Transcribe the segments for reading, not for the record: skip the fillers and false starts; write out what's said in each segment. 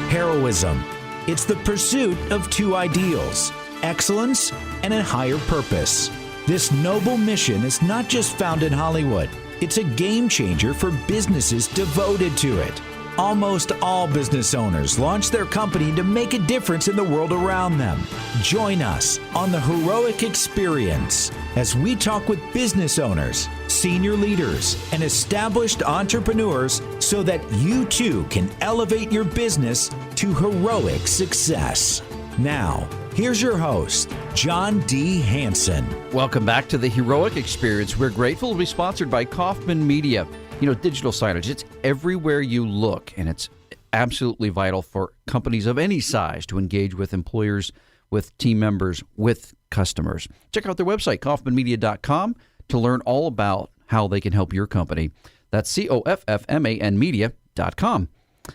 heroism. It's the pursuit of two ideals, excellence and a higher purpose. This noble mission is not just found in Hollywood. It's a game changer for businesses devoted to it. Almost all business owners launch their company to make a difference in the world around them. Join us on the Heroic Experience as we talk with business owners, senior leaders, and established entrepreneurs so that you too can elevate your business to heroic success. Now, here's your host, John D. Hanson. Welcome back to the Heroic Experience. We're grateful to be sponsored by Kaufman Media. You know, digital signage, it's everywhere you look, and it's absolutely vital for companies of any size to engage with employers, with team members, with customers. Check out their website, kaufmanmedia.com, to learn all about how they can help your company. That's COFFMAN media.com.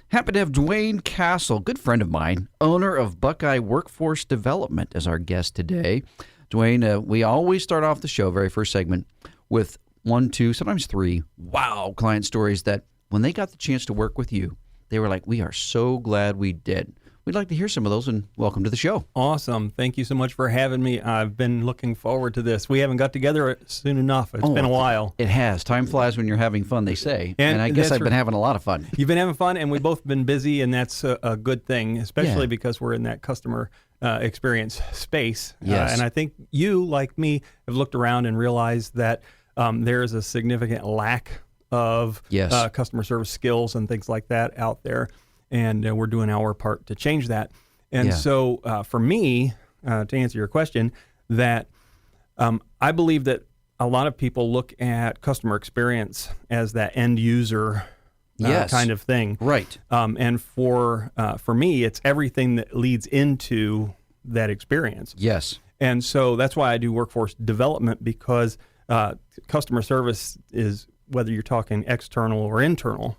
Happy to have Dwayne Castle, good friend of mine, owner of Buckeye Workforce Development, as our guest today. Dwayne, we always start off the show, very first segment, with 1, 2, sometimes 3 wow client stories that when they got the chance to work with you, they were like, we are so glad we did. We'd like to hear some of those, and welcome to the show. Awesome. Thank you so much for having me. I've been looking forward to this. We haven't got together soon enough. It's been a while. It has. Time flies when you're having fun, they say. And I guess I've been having a lot of fun. You've been having fun, and we've both been busy, and that's a good thing, especially because we're in that customer experience space. Yes. And I think you, like me, have looked around and realized that there is a significant lack of customer service skills and things like that out there. And we're doing our part to change that. And so for me, to answer your question, that I believe that a lot of people look at customer experience as that end user kind of thing. Right. And for me, it's everything that leads into that experience. Yes. And so that's why I do workforce development, because customer service is, whether you're talking external or internal,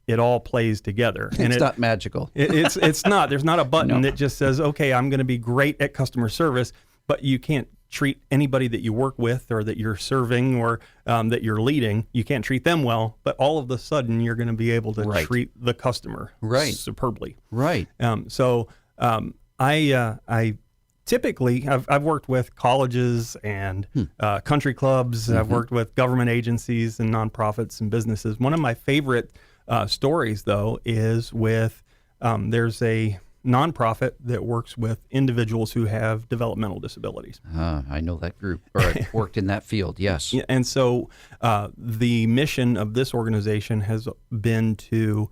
it all plays together. It's not magical. It's not. There's not a button that just says, okay, I'm going to be great at customer service, but you can't treat anybody that you work with or that you're serving or that you're leading, you can't treat them well, but all of a sudden you're going to be able to treat the customer superbly. Right. I typically, I've worked with colleges and country clubs. I've worked with government agencies and nonprofits and businesses. One of my favorite stories, though, is with there's a nonprofit that works with individuals who have developmental disabilities. I know that group, or I've worked in that field, yes. And so the mission of this organization has been to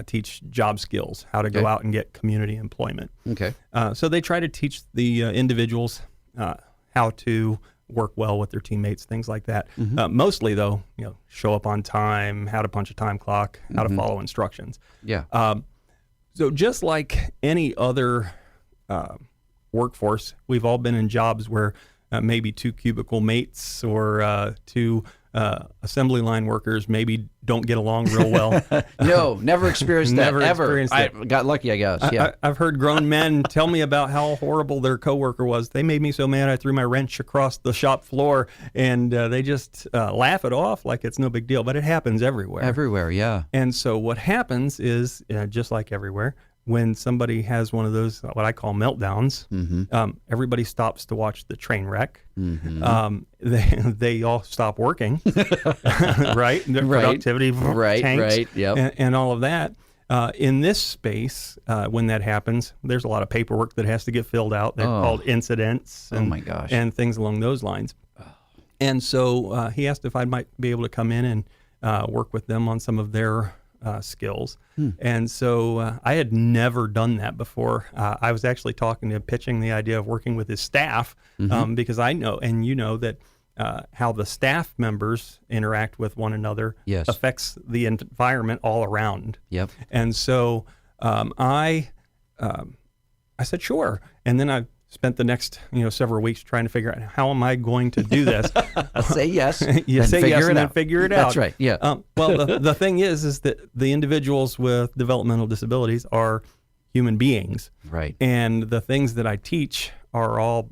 teach job skills, how to go out and get community employment. Okay. So they try to teach the individuals how to work well with their teammates, things like that. Mostly, though, show up on time, how to punch a time clock, how to follow instructions. Yeah. So just like any other workforce, we've all been in jobs where maybe 2 cubicle mates or 2 assembly line workers maybe don't get along real well. No, never experienced that, ever. I got lucky, I guess. Yeah. I've heard grown men tell me about how horrible their coworker was. They made me so mad I threw my wrench across the shop floor, and they just laugh it off like it's no big deal. But it happens everywhere. Everywhere, yeah. And so what happens is, just like everywhere, when somebody has one of those, what I call meltdowns, everybody stops to watch the train wreck. They all stop working, right? Their productivity tanks, and all of that. In this space, when that happens, there's a lot of paperwork that has to get filled out. They're called incidents and things along those lines. And so he asked if I might be able to come in and work with them on some of their skills. And so I had never done that before. I was actually pitching the idea of working with his staff because I know, and you know, that how the staff members interact with one another affects the environment all around. Yep. And so I said, sure. And then I spent the next several weeks trying to figure out, how am I going to do this? Say yes. You say yes and then figure it out. That's right. Yeah. Well, the thing is that the individuals with developmental disabilities are human beings. Right. And the things that I teach are all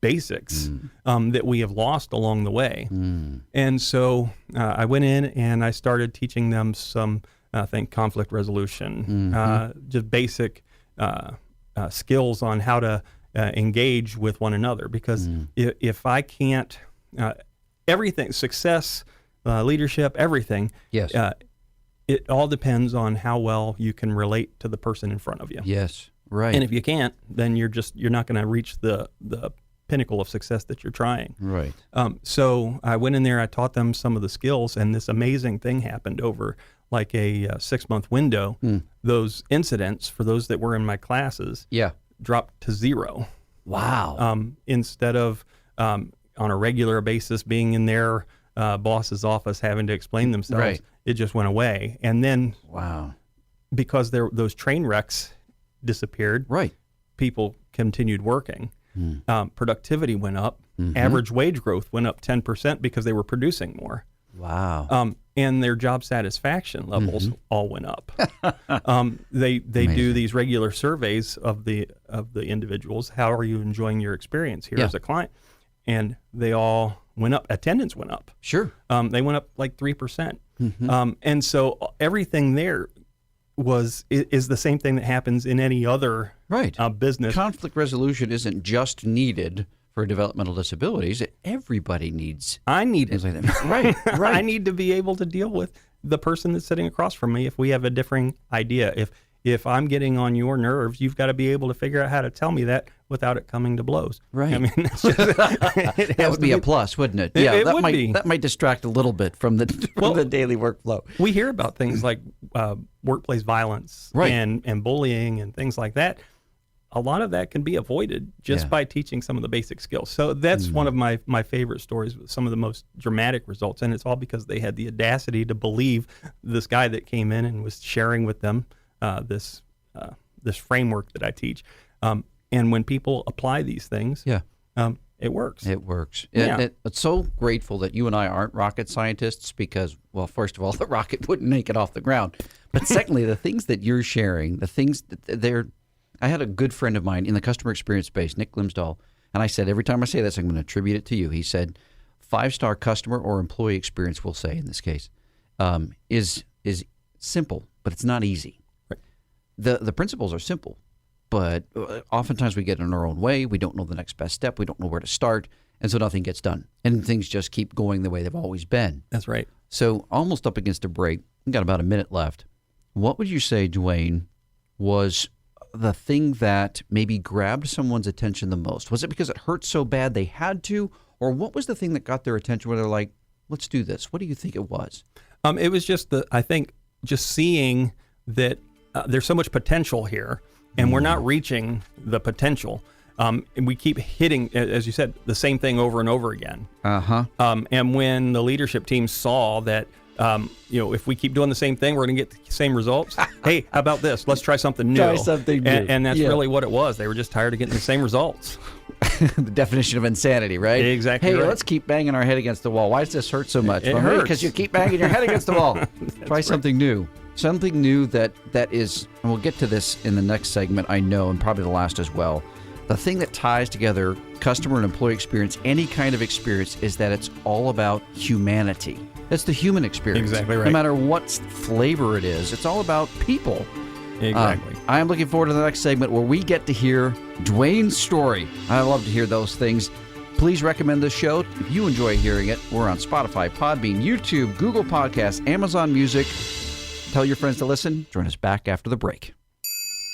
basics that we have lost along the way. And so I went in and I started teaching them some think conflict resolution, just basic skills on how to engage with one another. Because if I can't, everything, success, leadership, everything, Yes. It all depends on how well you can relate to the person in front of you. Yes. Right. And if you can't, then you're not going to reach the pinnacle of success that you're trying. Right. So I went in there, I taught them some of the skills, and this amazing thing happened over like a 6-month window. Those incidents, for those that were in my classes, dropped to 0. Wow. Instead of on a regular basis being in their boss's office having to explain themselves, Right. it just went away. And then Wow. because those train wrecks disappeared, Right. people continued working. Productivity went up. Average wage growth went up 10% because they were producing more. Wow. And their job satisfaction levels all went up. They do these regular surveys of the individuals. How are you enjoying your experience here as a client? And they all went up. Attendance went up. Sure. They went up like 3%. And so everything there is the same thing that happens in any other Right. business. Conflict resolution isn't just needed for developmental disabilities. Everybody needs I need things it. like that. Right. Right. I need to be able to deal with the person that's sitting across from me if we have a differing idea. If I'm getting on your nerves, you've got to be able to figure out how to tell me that without it coming to blows. Right. I mean, it's just, That would be a plus, wouldn't it? Yeah, it that would might be. that might distract a little bit from the daily workflow. we hear about things like workplace violence Right. and bullying and things like that. A lot of that can be avoided just Yeah. by teaching some of the basic skills. So that's one of my favorite stories, with some of the most dramatic results. And it's all because they had the audacity to believe this guy that came in and was sharing with them this framework that I teach. And when people apply these things, it works. It works. Yeah. It's so grateful that you and I aren't rocket scientists because, well, first of all, the rocket wouldn't make it off the ground. But secondly, the things that you're sharing, the things that I had a good friend of mine in the customer experience space, Nick Glimsdahl, and I said, every time I say this, I'm going to attribute it to you. He said, 5-star customer or employee experience, we'll say in this case, is simple, but it's not easy. Right. The principles are simple, but oftentimes we get in our own way. We don't know the next best step. We don't know where to start. And so nothing gets done. And things just keep going the way they've always been. That's right. So almost up against a break. We've got about a minute left. What would you say, Dwayne, was the thing that maybe grabbed someone's attention the most? Was it because it hurt so bad they had to? Or what was the thing that got their attention where they're like, let's do this? What do you think it was? It was just just seeing that there's so much potential here, and we're not reaching the potential. And we keep hitting, as you said, the same thing over and over again. And when the leadership team saw that, if we keep doing the same thing, we're going to get the same results. Hey, how about this? Let's try something new. Try something new. And that's really what it was. They were just tired of getting the same results. The definition of insanity, right? Exactly Hey, right. let's keep banging our head against the wall. Why does this hurt so much? It hurts. Because you keep banging your head against the wall. Try something new. Something new that is, and we'll get to this in the next segment, I know, and probably the last as well. The thing that ties together customer and employee experience, any kind of experience, is that it's all about humanity. It's the human experience. Exactly right. No matter what flavor it is, it's all about people. Exactly. I am looking forward to the next segment where we get to hear Dwayne's story. I love to hear those things. Please recommend this show if you enjoy hearing it. We're on Spotify, Podbean, YouTube, Google Podcasts, Amazon Music. Tell your friends to listen. Join us back after the break.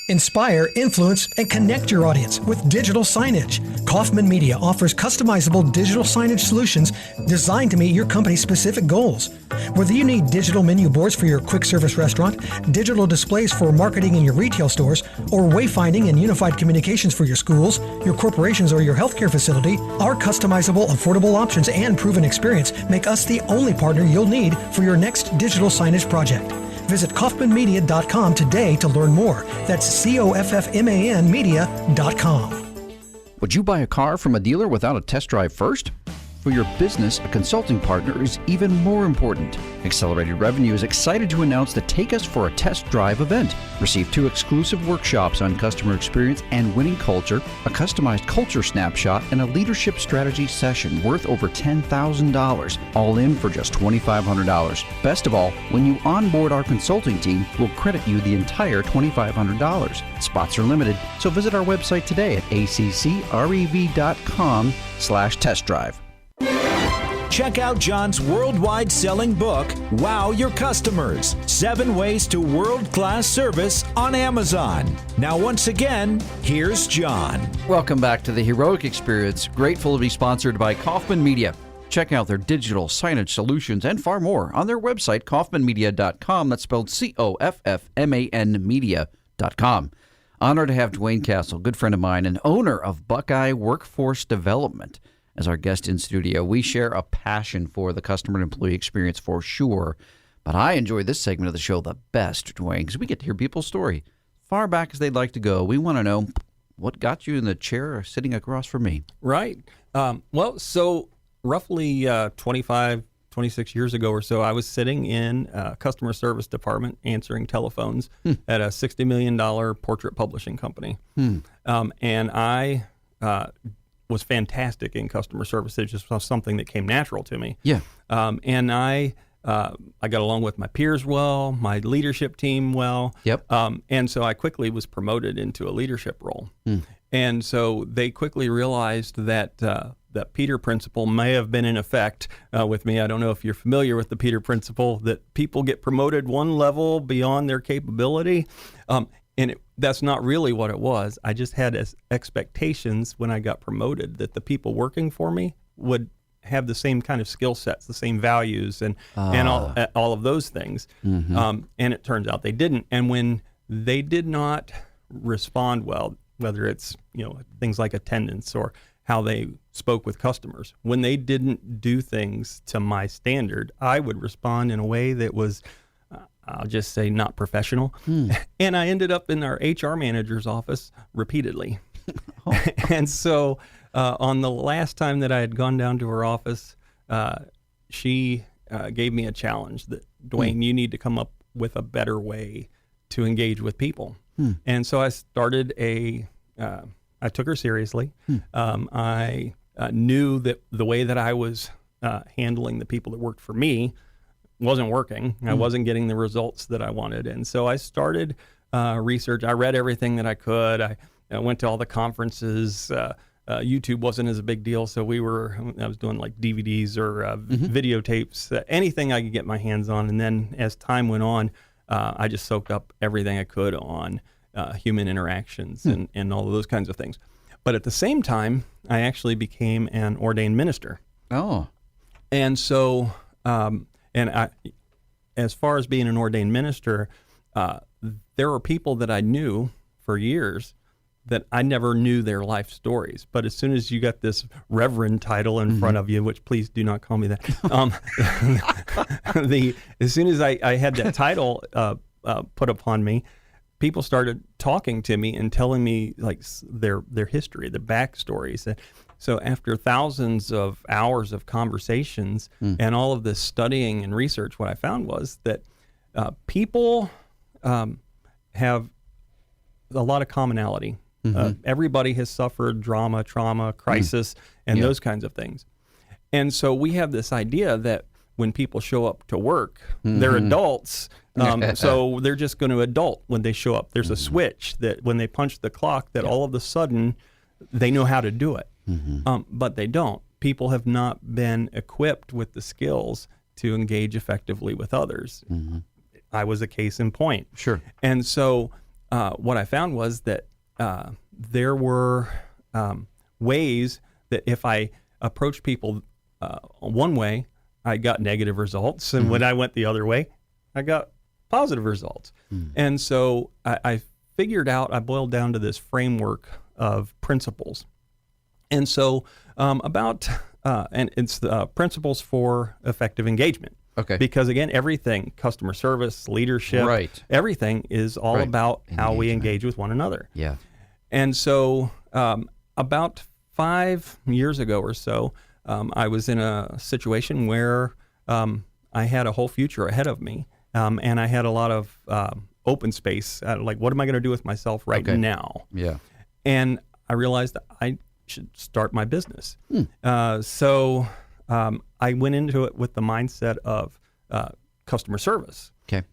Inspire, influence, and connect your audience with digital signage. Kaufman Media offers customizable digital signage solutions designed to meet your company's specific goals. Whether you need digital menu boards for your quick service restaurant, digital displays for marketing in your retail stores, or wayfinding and unified communications for your schools, your corporations, or your healthcare facility, our customizable, affordable options and proven experience make us the only partner you'll need for your next digital signage project. Visit kaufmanmedia.com today to learn more. That's COFFMAN media.com. Would you buy a car from a dealer without a test drive first? For your business, a consulting partner is even more important. Accelerated Revenue is excited to announce the Take Us for a Test Drive event. Receive 2 exclusive workshops on customer experience and winning culture, a customized culture snapshot, and a leadership strategy session worth over $10,000, all in for just $2,500. Best of all, when you onboard our consulting team, we'll credit you the entire $2,500. Spots are limited, so visit our website today at accrev.com/test drive. Check out John's worldwide selling book, Wow Your Customers, 7 Ways to World-Class Service on Amazon. Now, once again, here's John. Welcome back to The Heroic Experience. Grateful to be sponsored by Kaufman Media. Check out their digital signage solutions and far more on their website, kaufmanmedia.com. That's spelled COFFMAN media.com. Honored to have Dwayne Castle, good friend of mine and owner of Buckeye Workforce Development, as our guest in studio. We share a passion for the customer and employee experience for sure, but I enjoy this segment of the show the best, Dwayne, because we get to hear people's story. Far back as they'd like to go, we want to know what got you in the chair sitting across from me. Right. So roughly 25, 26 years ago or so, I was sitting in a customer service department answering telephones at a $60 million portrait publishing company. And I was fantastic in customer service. It just was something that came natural to me. Yeah. And I got along with my peers well, my leadership team well. Yep. And so I quickly was promoted into a leadership role. And so they quickly realized that that Peter Principle may have been in effect with me. I don't know if you're familiar with the Peter Principle, that people get promoted one level beyond their capability. That's not really what it was. I just had expectations when I got promoted that the people working for me would have the same kind of skill sets, the same values, and all of those things. And it turns out they didn't. And when they did not respond well, whether it's things like attendance or how they spoke with customers, when they didn't do things to my standard, I would respond in a way that was, I'll just say, not professional. And I ended up in our HR manager's office repeatedly. And so on the last time that I had gone down to her office, she gave me a challenge that, Dwayne, you need to come up with a better way to engage with people. And so I started I took her seriously. I knew that the way that I was handling the people that worked for me wasn't working. I wasn't getting the results that I wanted. And so I started research. I read everything that I could. I went to all the conferences. YouTube wasn't as a big deal, so I was doing like DVDs or videotapes, anything I could get my hands on. And then as time went on, I just soaked up everything I could on human interactions and all of those kinds of things. But at the same time, I actually became an ordained minister. Oh. And so, as far as being an ordained minister, there were people that I knew for years that I never knew their life stories. But as soon as you got this reverend title in front of you, which please do not call me that, as soon as I had that title put upon me, people started talking to me and telling me like their history, their backstories. So after thousands of hours of conversations and all of this studying and research, what I found was that people have a lot of commonality. Everybody has suffered drama, trauma, crisis, and those kinds of things. And so we have this idea that when people show up to work, they're adults, so they're just going to adult when they show up. There's a switch that when they punch the clock, that all of a sudden they know how to do it. But they don't. People have not been equipped with the skills to engage effectively with others. I was a case in point. Sure. And so what I found was that there were ways that if I approached people one way, I got negative results. And when I went the other way, I got positive results. And so I figured out, I boiled down to this framework of principles. And so and it's the principles for effective engagement. Okay. Because again, everything, customer service, leadership, everything is all about how we engage with one another. Yeah. And so about 5 years ago or so, I was in a situation where I had a whole future ahead of me, and I had a lot of open space. Like, what am I going to do with myself right now? Yeah. And I realized that I should start my business. So I went into it with the mindset of customer service. Okay.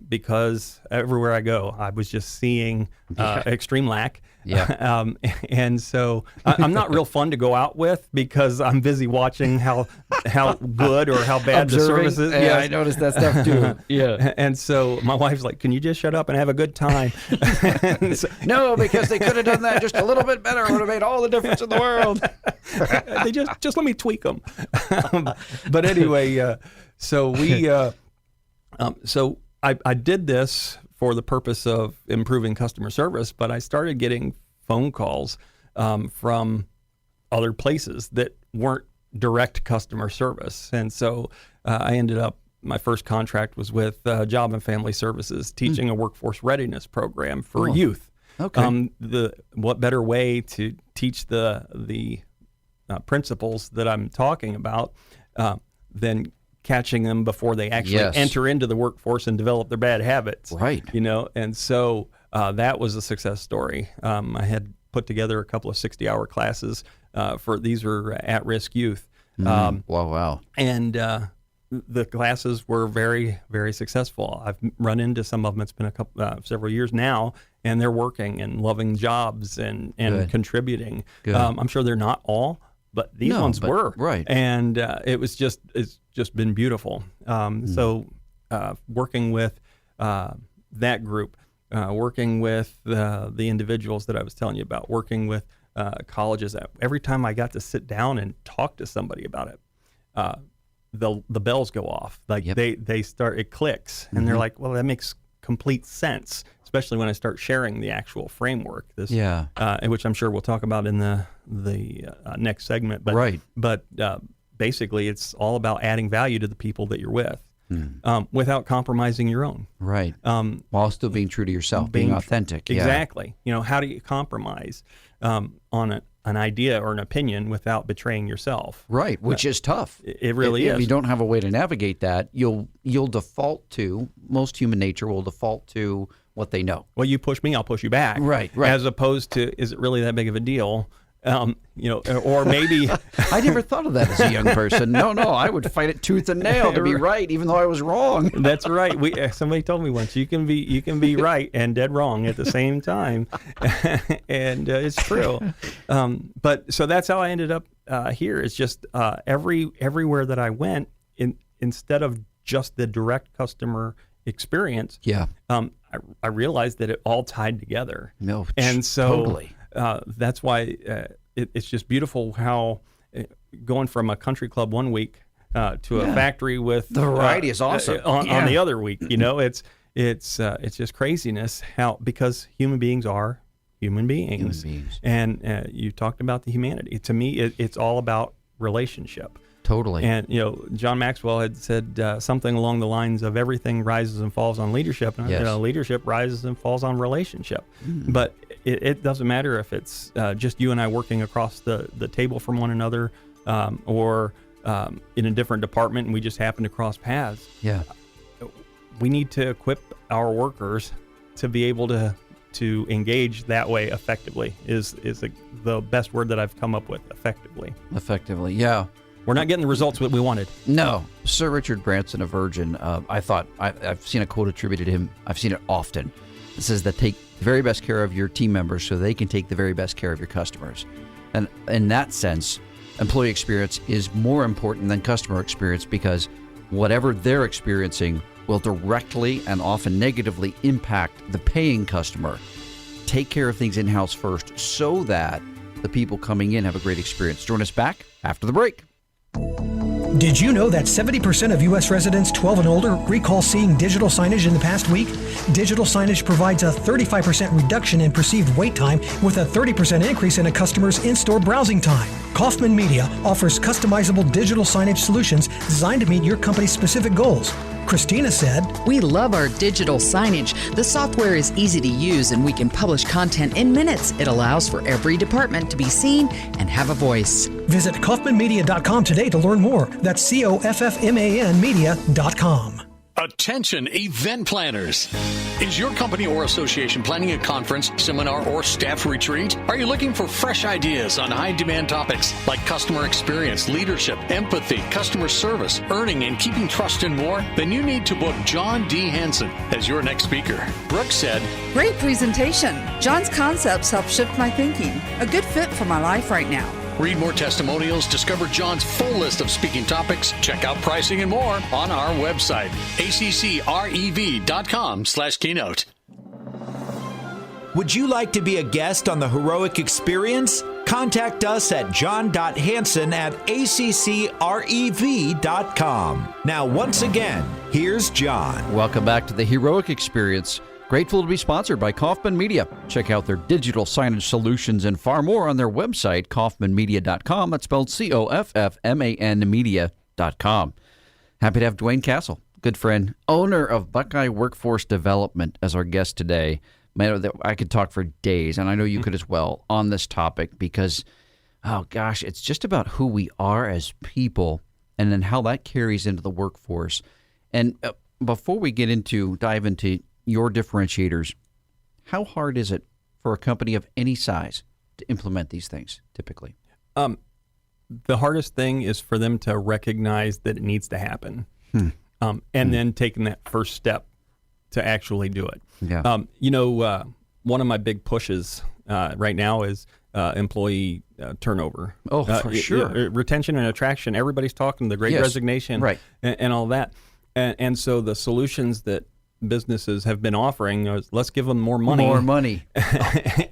Because everywhere I go, I was just seeing extreme lack. Yeah. And so I'm not real fun to go out with because I'm busy watching how good or how bad the service is. Yeah, I noticed that stuff too. Yeah. And so my wife's like, "Can you just shut up and have a good time?" No, because they could have done that just a little bit better. It would have made all the difference in the world. They just let me tweak them. But anyway, so we. So I did this for the purpose of improving customer service, but I started getting phone calls from other places that weren't direct customer service. And so I ended up, my first contract was with Job and Family Services, teaching a workforce readiness program for youth. Okay. What better way to teach the principles that I'm talking about than catching them before they actually enter into the workforce and develop their bad habits. Right. And so that was a success story. I had put together a couple of 60-hour classes these were at-risk youth. Wow. And the classes were very, very successful. I've run into some of them. It's been several years now, and they're working and loving jobs and contributing. Good. I'm sure they're not all, but these ones were. Right. And it's just been beautiful. So working with that group, working with the individuals that I was telling you about, working with colleges, every time I got to sit down and talk to somebody about it, the bells go off. Like they start, it clicks, and they're like, well, that makes complete sense, especially when I start sharing the actual framework. Which I'm sure we'll talk about in the next segment. But, But basically, it's all about adding value to the people that you're with, without compromising your own. Right. While still being true to yourself, being authentic. Exactly. How do you compromise on an idea or an opinion without betraying yourself? Right, which is tough. It really is. If you don't have a way to navigate that, you'll default to, most human nature will default to what they know. Well, you push me, I'll push you back. Right. As opposed to, is it really that big of a deal? Or maybe I never thought of that as a young person. No, I would fight it tooth and nail to be right, even though I was wrong. That's right. Somebody told me once, you can be right and dead wrong at the same time, and it's true. But so that's how I ended up here. It's just everywhere that I went, instead of just the direct customer experience, I realized that it all tied together. No, and so totally. That's why it's just beautiful how going from a country club one week to a factory with the variety is awesome on the other week. it's just craziness because human beings are human beings. And you talked about the humanity. To me, it's all about relationship. Totally. And John Maxwell had said something along the lines of everything rises and falls on leadership, and leadership rises and falls on relationship. But it doesn't matter if it's just you and I working across the table from one another, or in a different department and we just happen to cross paths. Yeah. We need to equip our workers to be able to engage that way effectively. Is the best word that I've come up with. Effectively, yeah. We're not getting the results that we wanted. No. Sir Richard Branson of Virgin, I've seen a quote attributed to him. I've seen it often. It says that take the very best care of your team members so they can take the very best care of your customers. And in that sense, employee experience is more important than customer experience, because whatever they're experiencing will directly and often negatively impact the paying customer. Take care of things in-house first so that the people coming in have a great experience. Join us back after the break. Did you know that 70% of U.S. residents 12 and older recall seeing digital signage in the past week? Digital signage provides a 35% reduction in perceived wait time with a 30% increase in a customer's in-store browsing time. Kaufman Media offers customizable digital signage solutions designed to meet your company's specific goals. Christina said, We love our digital signage. The software is easy to use and we can publish content in minutes. It allows for every department to be seen and have a voice. Visit kaufmanmedia.com today to learn more. That's COFFMAN media.com. Attention event planners. Is your company or association planning a conference, seminar, or staff retreat? Are you looking for fresh ideas on high-demand topics like customer experience, leadership, empathy, customer service, earning and keeping trust, and more? Then you need to book John D. Hansen as your next speaker. Brooke said, Great presentation. John's concepts help shift my thinking. A good fit for my life right now. read more testimonials, discover John's full list of speaking topics, check out pricing and more on our website, accrev.com/keynote. Would you like to be a guest on the Heroic Experience? Contact us at john.hansen@accrev.com. Now, once again, here's John. Welcome back to the Heroic Experience. Grateful to be sponsored by Kaufman Media. Check out their digital signage solutions and far more on their website, kaufmanmedia.com. That's spelled COFFMAN media.com. Happy to have Dwayne Castle, good friend, owner of Buckeye Workforce Development, as our guest today. Man, I could talk for days, and I know you could as well, on this topic because, oh gosh, it's just about who we are as people and then how that carries into the workforce. And before we dive into your differentiators, how hard is it for a company of any size to implement these things typically? The hardest thing is for them to recognize that it needs to happen, and then taking that first step to actually do it. Yeah. One of my big pushes right now is employee turnover. Oh, for sure. Retention and attraction. Everybody's talking the Great Resignation, right, and all that. And so the solutions that businesses have been offering is, let's give them more money.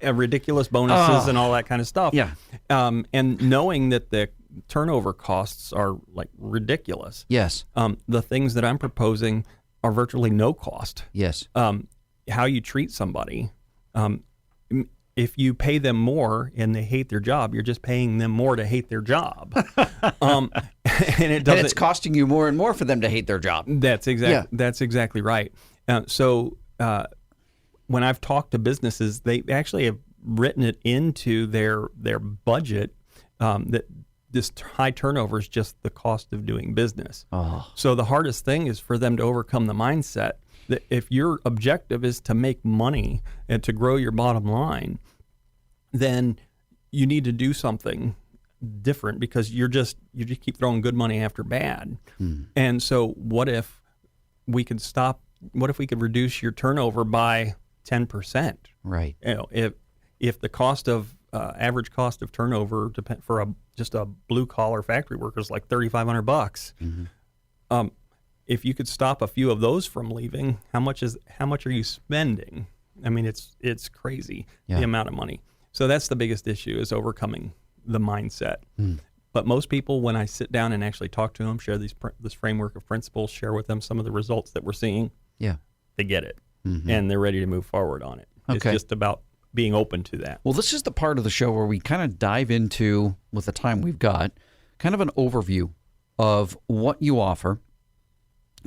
Ridiculous bonuses and all that kind of stuff. Yeah. And knowing that the turnover costs are like ridiculous. Yes. The things that I'm proposing are virtually no cost. Yes. How you treat somebody. If you pay them more and they hate their job, you're just paying them more to hate their job. And it's costing you more and more for them to hate their job. That's exactly right. So when I've talked to businesses, they actually have written it into their budget that this high turnover is just the cost of doing business. Oh. So the hardest thing is for them to overcome the mindset that if your objective is to make money and to grow your bottom line, then you need to do something different because you just keep throwing good money after bad. And so what if we could reduce your turnover by 10%? Right. If the cost of average cost of turnover for just a blue collar factory worker is like $3,500. If you could stop a few of those from leaving, how much are you spending? I mean, it's crazy, the amount of money. So that's the biggest issue, is overcoming the mindset. But most people, when I sit down and actually talk to them, share this framework of principles, share with them some of the results that we're seeing, they get it, and they're ready to move forward on it. Okay. It's just about being open to that. Well, this is the part of the show where we kind of dive into, with the time we've got, kind of an overview of what you offer.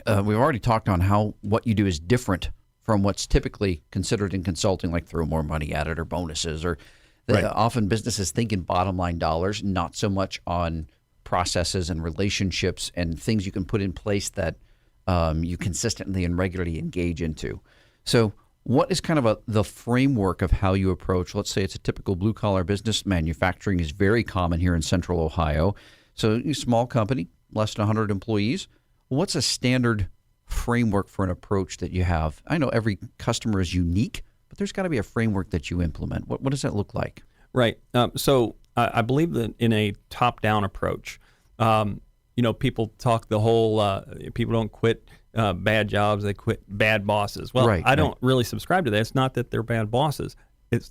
We've already talked on how what you do is different from what's typically considered in consulting, like throw more money at it or bonuses, or often businesses think in bottom line dollars, not so much on processes and relationships and things you can put in place that you consistently and regularly engage into. So what is kind of the framework of how you approach, let's say it's a typical blue collar business. Manufacturing is very common here in Central Ohio. So a small company, less than 100 employees. What's a standard framework for an approach that you have? I know every customer is unique, but there's got to be a framework that you implement. What does that look like? Right. So I believe that in a top-down approach, people talk the whole people don't quit bad jobs, they quit bad bosses. Well, I don't really subscribe to that. It's not that they're bad bosses.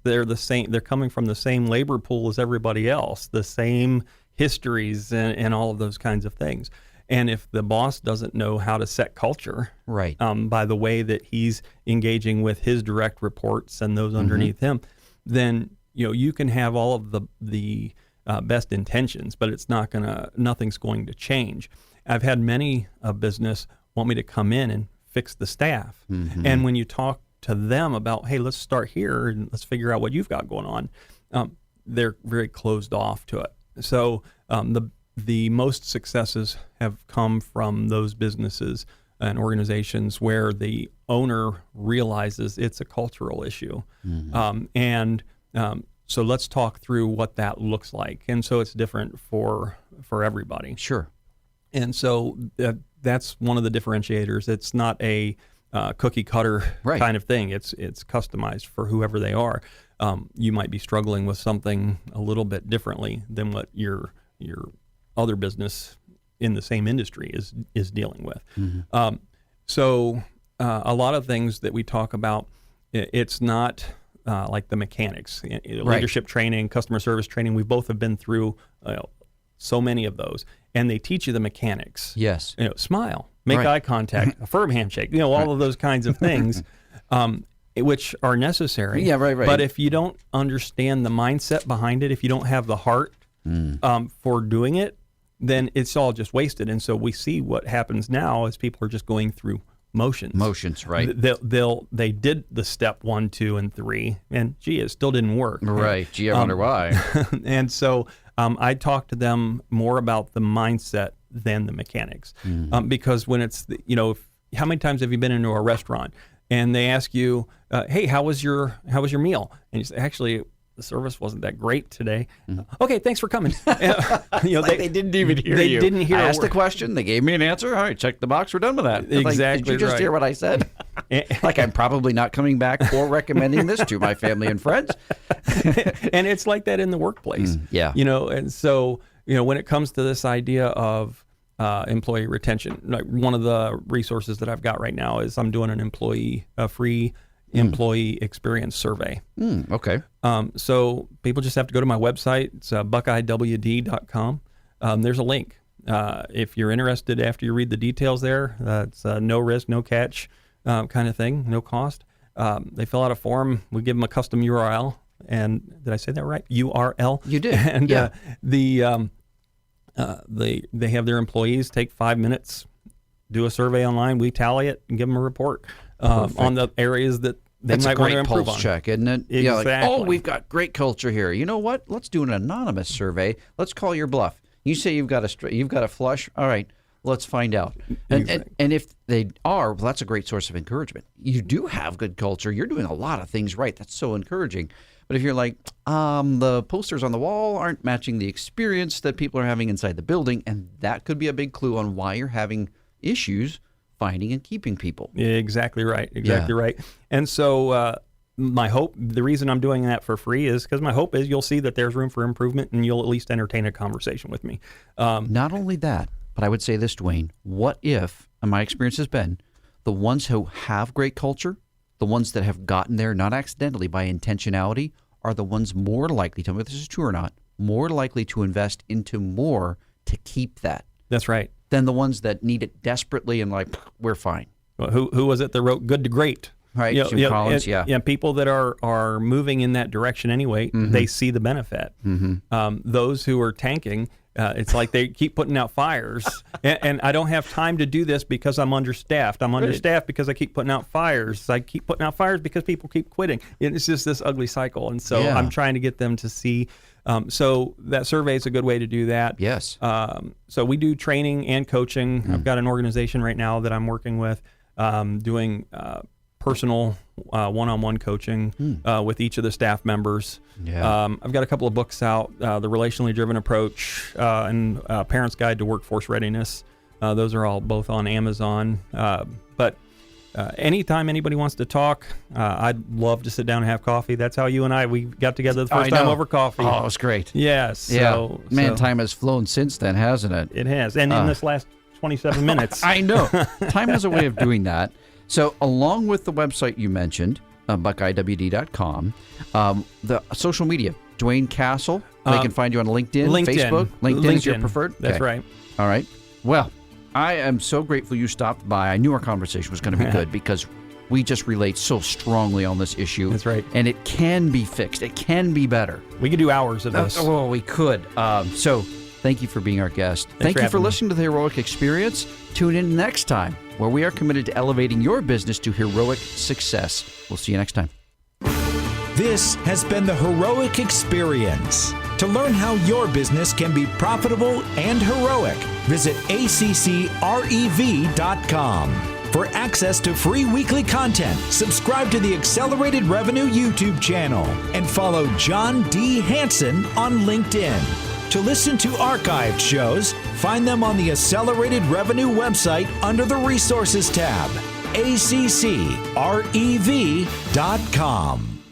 They're the same. They're coming from the same labor pool as everybody else, the same histories and all of those kinds of things. And if the boss doesn't know how to set culture, by the way that he's engaging with his direct reports and those underneath him, then you can have all of the best intentions, but nothing's going to change. I've had many a business want me to come in and fix the staff. And when you talk to them about, hey, let's start here and let's figure out what you've got going on, they're very closed off to it. So the most successes have come from those businesses and organizations where the owner realizes it's a cultural issue. So let's talk through what that looks like. And so it's different for everybody. Sure. And so that's one of the differentiators. It's not a cookie cutter kind of thing. It's customized for whoever they are. You might be struggling with something a little bit differently than what your other business in the same industry is dealing with. So a lot of things that we talk about, it's not like the mechanics, leadership training, customer service training. We both have been through so many of those, and they teach you the mechanics. Yes. Smile, make eye contact, a firm handshake, all of those kinds of things, which are necessary. Yeah, right. But if you don't understand the mindset behind it, if you don't have the heart for doing it, then it's all just wasted. And so we see what happens now is people are just going through motions, right? They did the step 1, 2, and 3, and it still didn't work. Right. Gee, I wonder why. And so I talk to them more about the mindset than the mechanics, because when it's how many times have you been into a restaurant and they ask you, "Hey, how was your meal?" And you say, "Actually, the service wasn't that great today." Okay, thanks for coming. They didn't even hear you. They didn't hear. I asked the question. They gave me an answer. All right, check the box. We're done with that. Exactly. Did you just hear what I said? Like I'm probably not coming back or recommending this to my family and friends. And it's like that in the workplace. Yeah. And so when it comes to this idea of employee retention, like one of the resources that I've got right now is I'm doing a free employee experience survey. Okay. So people just have to go to my website. It's buckeyewd.com. There's a link. If you're interested after you read the details there, it's no risk, no catch kind of thing, no cost. They fill out a form. We give them a custom URL. And did I say that right? URL? You did. And they have their employees take 5 minutes, do a survey online. We tally it and give them a report on the areas that they might want to improve on. That's a great pulse check, isn't it? Exactly. We've got great culture here. You know what? Let's do an anonymous survey. Let's call your bluff. You say you've got a flush. All right, let's find out. And if they are, well, that's a great source of encouragement. You do have good culture. You're doing a lot of things right. That's so encouraging. But if you're like, the posters on the wall aren't matching the experience that people are having inside the building, and that could be a big clue on why you're having issues finding and keeping people. Exactly right. Right. And so my hope, the reason I'm doing that for free is because my hope is you'll see that there's room for improvement and you'll at least entertain a conversation with me. Not only that, but I would say this, Dwayne, what if, and my experience has been, the ones who have great culture, the ones that have gotten there not accidentally by intentionality, are the ones more likely, tell me if this is true or not, more likely to invest into more to keep that. That's right. Than the ones that need it desperately and like, we're fine. Well, who was it that wrote Good to Great? Right, Jim Collins, Yeah, people that are moving in that direction anyway, they see the benefit. Those who are tanking, it's like they keep putting out fires, and I don't have time to do this because I'm understaffed. I'm understaffed because I keep putting out fires. I keep putting out fires because people keep quitting. It's just this ugly cycle, and so I'm trying to get them to see. So that survey is a good way to do that. Yes. So we do training and coaching. I've got an organization right now that I'm working with, doing personal one-on-one coaching with each of the staff members. I've got a couple of books out, The Relationally Driven Approach and Parent's Guide to Workforce Readiness. Those are all both on Amazon. But anytime anybody wants to talk, I'd love to sit down and have coffee. That's how you and we got together the first time over coffee. Oh, it was great. Yes. Time has flown since then, hasn't it? It has. And in this last 27 minutes. I know. Time has a way of doing that. So along with the website you mentioned, buckeyewd.com, the social media, Dwayne Castle, they can find you on LinkedIn, Facebook. LinkedIn is your preferred? That's right. All right. Well, I am so grateful you stopped by. I knew our conversation was going to be good because we just relate so strongly on this issue. That's right. And it can be fixed. It can be better. We could do hours of this. Oh, we could. So thank you for being our guest. Thank you for listening to The Heroic Experience. Tune in next time, where we are committed to elevating your business to heroic success. We'll see you next time. This has been the Heroic Experience. To learn how your business can be profitable and heroic, visit ACCREV.com. For access to free weekly content, subscribe to the Accelerated Revenue YouTube channel and follow John D. Hanson on LinkedIn. To listen to archived shows, find them on the Accelerated Revenue website under the Resources tab, ACCREV.com.